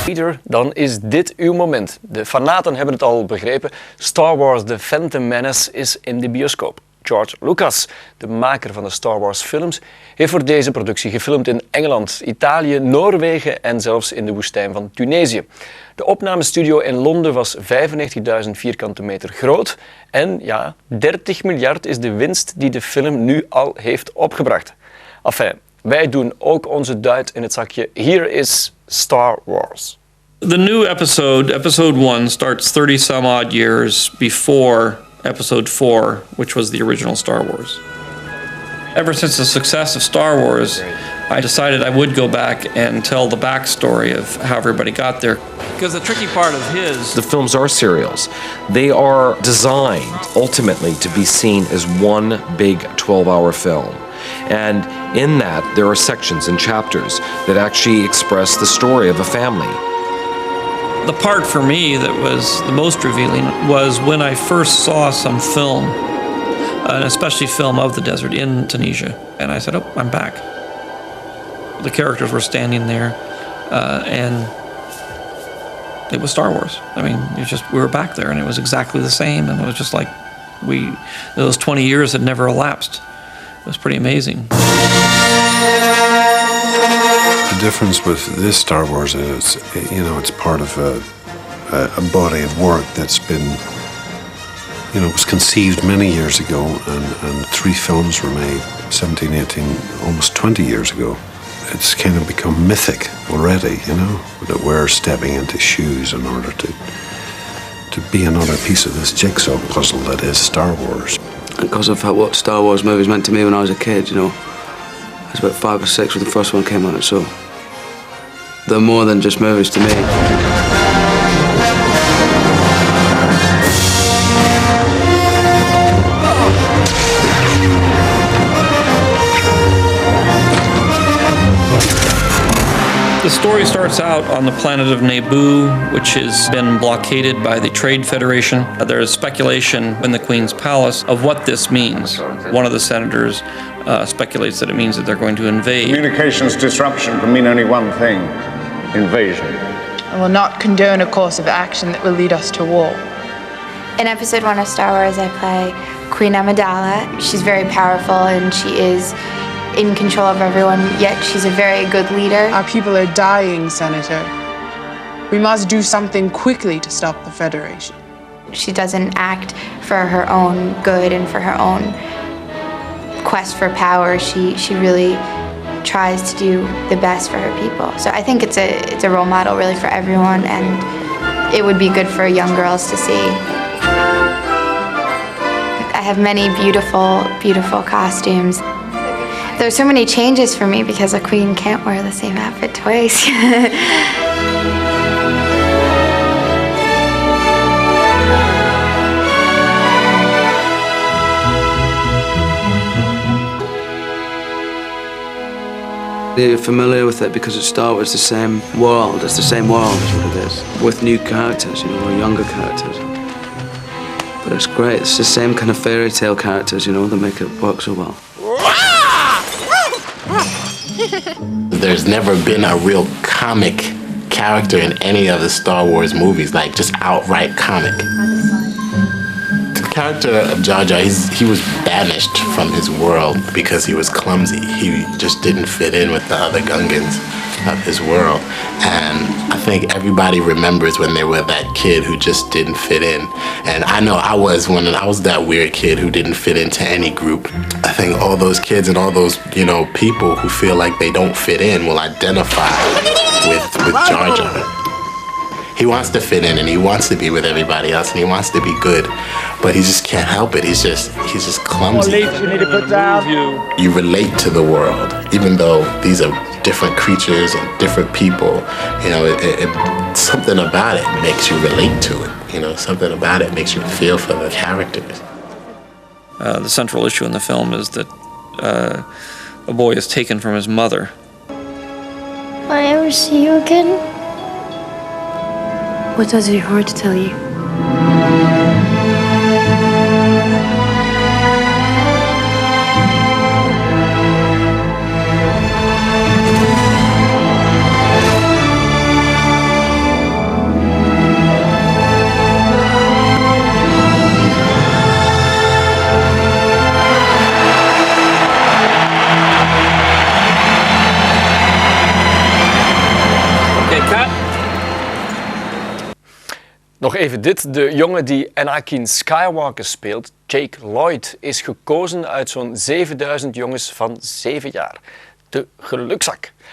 Peter, dan is dit uw moment. De fanaten hebben het al begrepen. Star Wars The Phantom Menace is in de bioscoop. George Lucas, de maker van de Star Wars films, heeft voor deze productie gefilmd in Engeland, Italië, Noorwegen en zelfs in de woestijn van Tunesië. De opnamestudio in Londen was 95.000 vierkante meter groot en ja, 30 miljard is de winst die de film nu al heeft opgebracht. Enfin, wij doen ook onze duit in het zakje. Hier is Star Wars. The new episode 1, starts 30-some-odd years before Episode 4, which was the original Star Wars. Ever since the success of Star Wars, I decided I would go back and tell the backstory of how everybody got there. Because the tricky part of his... The films are serials. They are designed, ultimately, to be seen as one big 12-hour film. And in that, there are sections and chapters that actually express the story of a family. The part for me that was the most revealing was when I first saw some film, and especially film of the desert in Tunisia, and I said, oh, I'm back. The characters were standing there, and it was Star Wars. I mean, we were back there, and it was exactly the same, and it was just like those 20 years had never elapsed. It was pretty amazing. The difference with this Star Wars is, it's part of a body of work that's been, was conceived many years ago, and 3 films were made 17, 18, almost 20 years ago. It's kind of become mythic already, that we're stepping into shoes in order to be another piece of this jigsaw puzzle that is Star Wars. Because of what Star Wars movies meant to me when I was a kid, I was about 5 or 6 when the first one came out, so they're more than just movies to me. The story starts out on the planet of Naboo, which has been blockaded by the Trade Federation. There is speculation in the Queen's Palace of what this means. One of the senators speculates that it means that they're going to invade. Communications disruption can mean only one thing: invasion. I will not condone a course of action that will lead us to war. In episode 1 of Star Wars, I play Queen Amidala. She's very powerful and she is in control of everyone, yet she's a very good leader. Our people are dying, Senator. We must do something quickly to stop the Federation. She doesn't act for her own good and for her own quest for power. She really tries to do the best for her people. So I think it's a role model really for everyone, and it would be good for young girls to see. I have many beautiful, beautiful costumes. There's so many changes for me because a queen can't wear the same outfit twice. You're familiar with it because it's Star Wars, the same world. It's the same world is what it is, with new characters, or younger characters. But it's great. It's the same kind of fairy tale characters, that make it work so well. There's never been a real comic character in any of the Star Wars movies, like just outright comic. The character of Jar Jar, he was banished from his world because he was clumsy. He just didn't fit in with the other Gungans of his world. And I think everybody remembers when they were that kid who just didn't fit in. And I know I was that weird kid who didn't fit into any group. I think all those kids and all those, people who feel like they don't fit in will identify with Jar Jar. He wants to fit in and he wants to be with everybody else and he wants to be good, but he just can't help it. He's just clumsy. You need to put down. You relate to the world, even though these are different creatures and different people. Something about it makes you relate to it. Something about it makes you feel for the characters. The central issue in the film is that a boy is taken from his mother. Will I ever see you again? What does your heart tell you? Nog even dit. De jongen die Anakin Skywalker speelt, Jake Lloyd, is gekozen uit zo'n 7000 jongens van 7 jaar. De gelukzak.